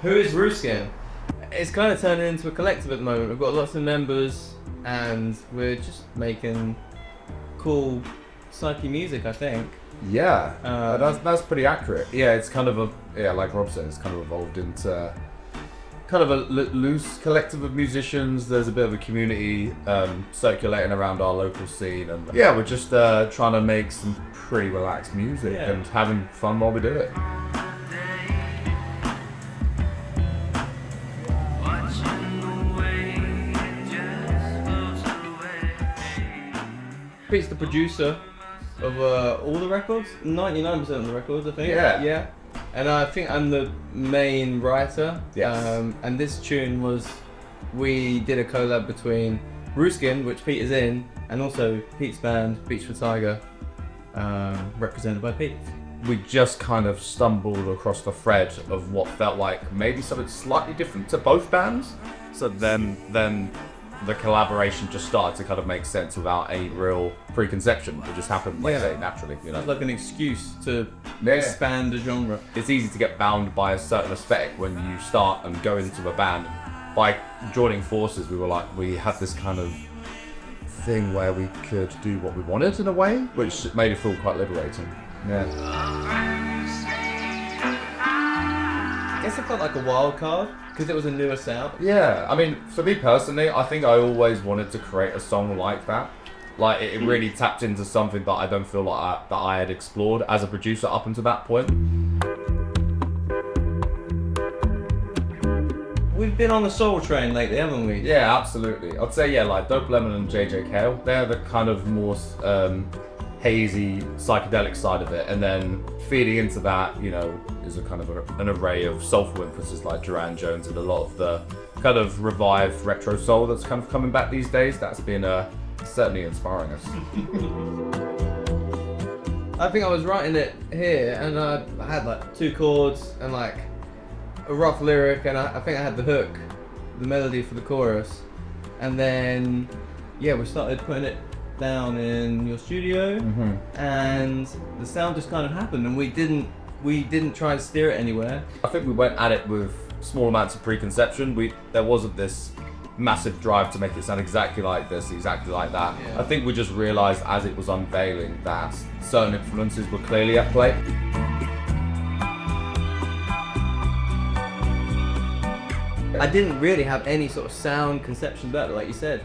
Who is Rooskin? It's kind of turning into a collective at the moment. We've got lots of members and we're just making cool, psyche music, I think. Yeah, that's pretty accurate. Yeah, it's kind of like Rob said, it's kind of evolved into kind of a loose collective of musicians. There's a bit of a community circulating around our local scene, and yeah, we're just trying to make some pretty relaxed music and having fun while we do it. Pete's the producer of all the records, 99% of the records, I think. Yeah. And I think I'm the main writer. Yes. And this tune we did a collab between Rooskin, which Pete is in, and also Pete's band, Beach For Tiger, represented by Pete. We just kind of stumbled across the thread of what felt like maybe something slightly different to both bands. So then the collaboration just started to kind of make sense without any real preconception. It just happened, like I say, naturally. You know, it's like an excuse to expand the genre. It's easy to get bound by a certain aesthetic when you start and go into a band. By joining forces, we had this kind of thing where we could do what we wanted in a way, which made it feel quite liberating. Yeah. I guess it felt like a wild card because it was a newer sound. Yeah, I mean, for me personally, I think I always wanted to create a song like that. Like it really tapped into something that I don't feel like that I had explored as a producer up until that point. We've been on the soul train lately, haven't we? Yeah, absolutely. I'd say like Dope Lemon and JJ Kale. They're the kind of more hazy psychedelic side of it, and then feeding into that, is a kind of an array of soulful influences like Duran Jones and a lot of the kind of revived retro soul that's kind of coming back these days. That's been certainly inspiring us. I think I was writing it here, and I had like 2 chords and like a rough lyric, and I think I had the hook, the melody for the chorus, and then we started putting it down in your studio, and the sound just kind of happened, and we didn't try and steer it anywhere. I think we went at it with small amounts of preconception. There wasn't this massive drive to make it sound exactly like this, exactly like that. Yeah. I think we just realised as it was unveiling that certain influences were clearly at play. I didn't really have any sort of sound conception about it, like you said.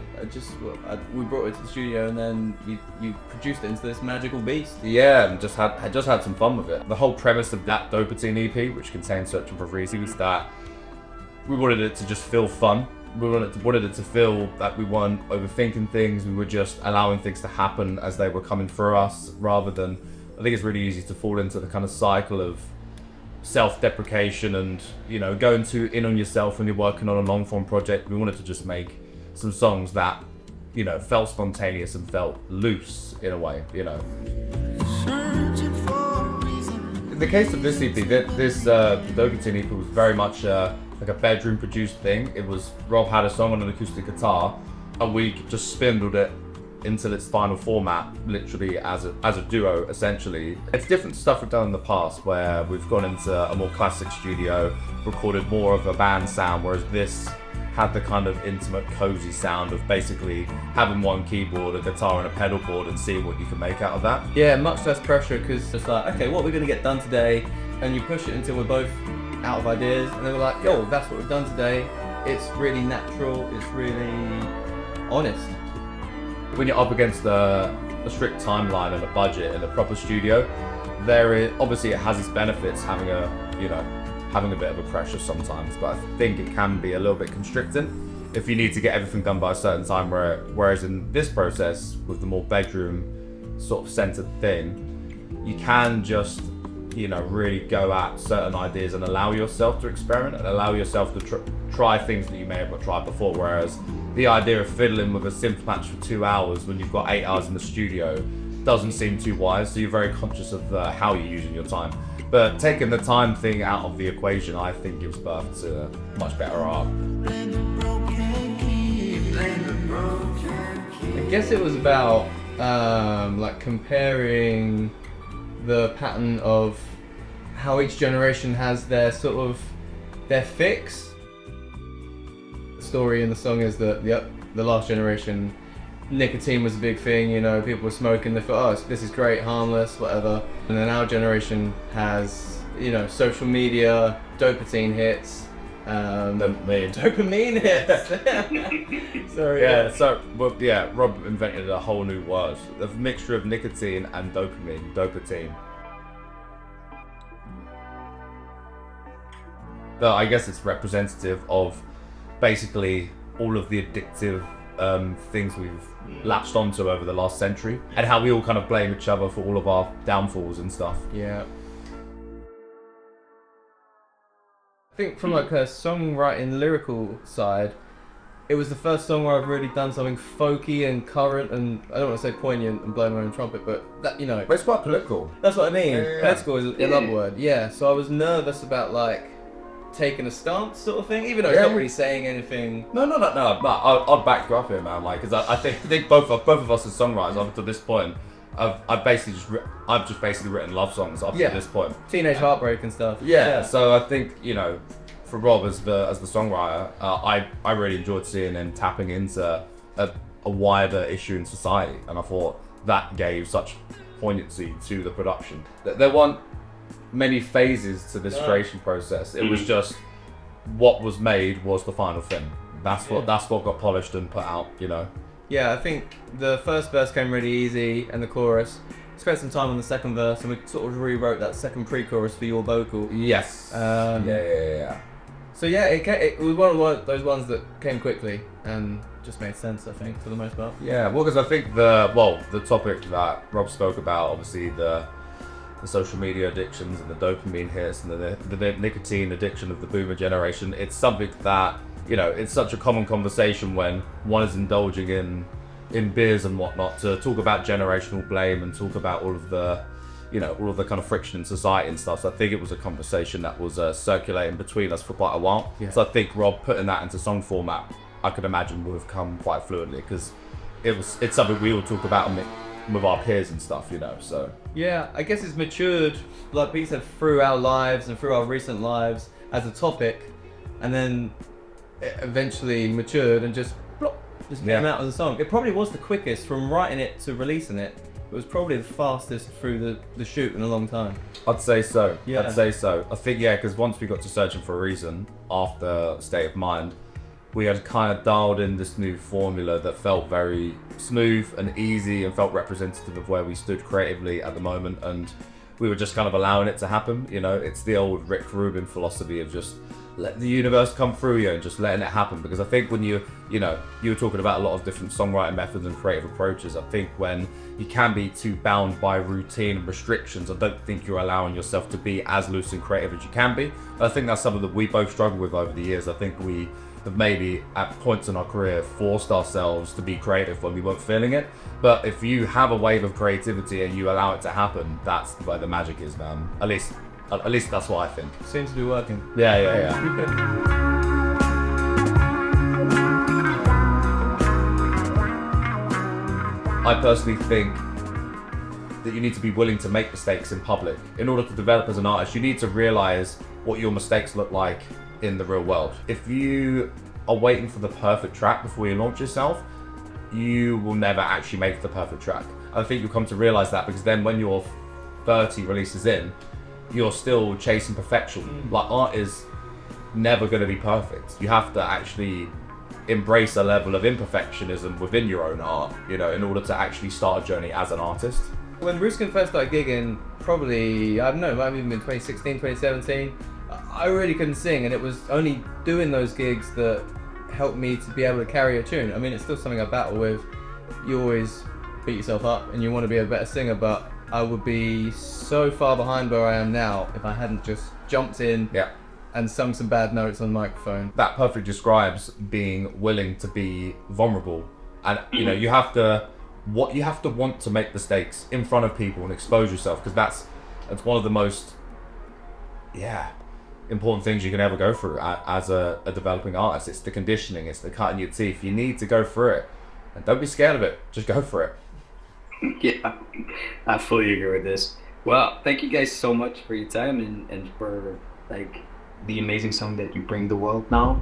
We brought it to the studio, and then you produced it into this magical beast. Yeah, and just had some fun with it. The whole premise of that Dopatine EP, which contains Searching for Freezing, was that we wanted it to just feel fun. We wanted it to feel that we weren't overthinking things. We were just allowing things to happen as they were coming through us, rather than. I think it's really easy to fall into the kind of cycle of self-deprecation and going too in on yourself when you're working on a long-form project. We wanted to just make some songs that felt spontaneous and felt loose in a way. In the case of this EP, this Dopatine EP was very much like a bedroom produced thing. It was Rob had a song on an acoustic guitar, and we just spindled it into its final format, literally as a duo, essentially. It's different stuff we've done in the past, where we've gone into a more classic studio, recorded more of a band sound, whereas this had the kind of intimate, cozy sound of basically having one keyboard, a guitar, and a pedal board, and seeing what you can make out of that. Yeah, much less pressure, because it's like, okay, what are we going to get done today? And you push it until we're both out of ideas, and then we're like, yo, that's what we've done today. It's really natural, it's really honest. When you're up against a strict timeline and a budget and a proper studio, obviously it has its benefits having a bit of a pressure sometimes, but I think it can be a little bit constricting if you need to get everything done by a certain time, whereas in this process, with the more bedroom sort of centered thing, you can just really go at certain ideas and allow yourself to experiment and allow yourself to try things that you may have not tried before. Whereas the idea of fiddling with a synth patch for 2 hours when you've got 8 hours in the studio doesn't seem too wise, so you're very conscious of how you're using your time. But taking the time thing out of the equation, I think gives birth to much better art. I guess it was about like comparing the pattern of how each generation has their sort of their fix. The story in the song is that the last generation, nicotine was a big thing, you know, people were smoking, they thought, oh, this is great, harmless, whatever. And then our generation has, you know, social media, dopatine hits, dopamine hits. Sorry. Yeah, so, well, yeah, Rob invented a whole new word. A mixture of nicotine and dopamine, Dopatine. Though I guess it's representative of basically all of the addictive things we've latched onto over the last century, and how we all kind of blame each other for all of our downfalls and stuff. Yeah. I think from like a songwriting lyrical side, it was the first song where I've really done something folky and current, and I don't want to say poignant and blow my own trumpet, but that, you know. But it's quite political. That's what I mean. Yeah. Political is another word. Yeah. So I was nervous about like taking a stance sort of thing, even though it's not really saying anything. No. I'll back you up here, man. Like, because I think both of us as songwriters up to this point, I've just basically written love songs up to this point. Teenage heartbreak and stuff. Yeah. So I think, you know, for Rob as the songwriter, I really enjoyed seeing him tapping into a wider issue in society, and I thought that gave such poignancy to the production. There weren't many phases to this creation process. It was just what was made was the final thing. That's what got polished and put out, you know. Yeah, I think the first verse came really easy, and the chorus. Spent some time on the second verse, and we sort of rewrote that second pre-chorus for your vocal. Yes. Yeah. So yeah, it was one of those ones that came quickly and just made sense, I think, for the most part. Yeah, well, because I think the topic that Rob spoke about, obviously the social media addictions and the dopamine hits and the nicotine addiction of the boomer generation, it's something that, you know, it's such a common conversation when one is indulging in beers and whatnot, to talk about generational blame and talk about all of the, you know, all of the kind of friction in society and stuff. So I think it was a conversation that was circulating between us for quite a while. Yeah. So I think Rob putting that into song format, I could imagine would have come quite fluently, because it's something we all talk about with our peers and stuff, you know. So yeah, I guess it's matured, like Pete said, through our lives and through our recent lives as a topic, and then it eventually matured and just came out as a song. It probably was the quickest from writing it to releasing it. It was probably the fastest through the shoot in a long time. I'd say so. Yeah. I'd say so. I think, yeah, because once we got to Searching for a Reason, after State of Mind, we had kind of dialed in this new formula that felt very smooth and easy and felt representative of where we stood creatively at the moment, and we were just kind of allowing it to happen. You know, it's the old Rick Rubin philosophy of just let the universe come through you and just letting it happen. Because I think when you were talking about a lot of different songwriting methods and creative approaches, I think when you can be too bound by routine and restrictions, I don't think you're allowing yourself to be as loose and creative as you can be. I think that's something that we both struggled with over the years. I think we have maybe at points in our career forced ourselves to be creative when we weren't feeling it. But if you have a wave of creativity and you allow it to happen, that's where the magic is, man. At least that's what I think. Seems to be working. Yeah. I personally think that you need to be willing to make mistakes in public. In order to develop as an artist, you need to realize what your mistakes look like in the real world. If you are waiting for the perfect track before you launch yourself, you will never actually make the perfect track. I think you'll come to realize that, because then when you're 30 releases in, you're still chasing perfection. Like, art is never going to be perfect. You have to actually embrace a level of imperfectionism within your own art, you know, in order to actually start a journey as an artist. When Rooskin first started gigging, probably, I don't know, it might have even been 2016, 2017, I really couldn't sing, and it was only doing those gigs that helped me to be able to carry a tune. I mean, it's still something I battle with. You always beat yourself up and you want to be a better singer, but I would be so far behind where I am now if I hadn't just jumped in and sung some bad notes on the microphone. That perfectly describes being willing to be vulnerable, and you know, you have to want to make mistakes in front of people and expose yourself, because that's one of the most important things you can ever go through as a developing artist. It's the conditioning, it's the cutting your teeth. You need to go through it, and don't be scared of it. Just go for it. Yeah, I fully agree with this. Well, thank you guys so much for your time and for like the amazing song that you bring the world now.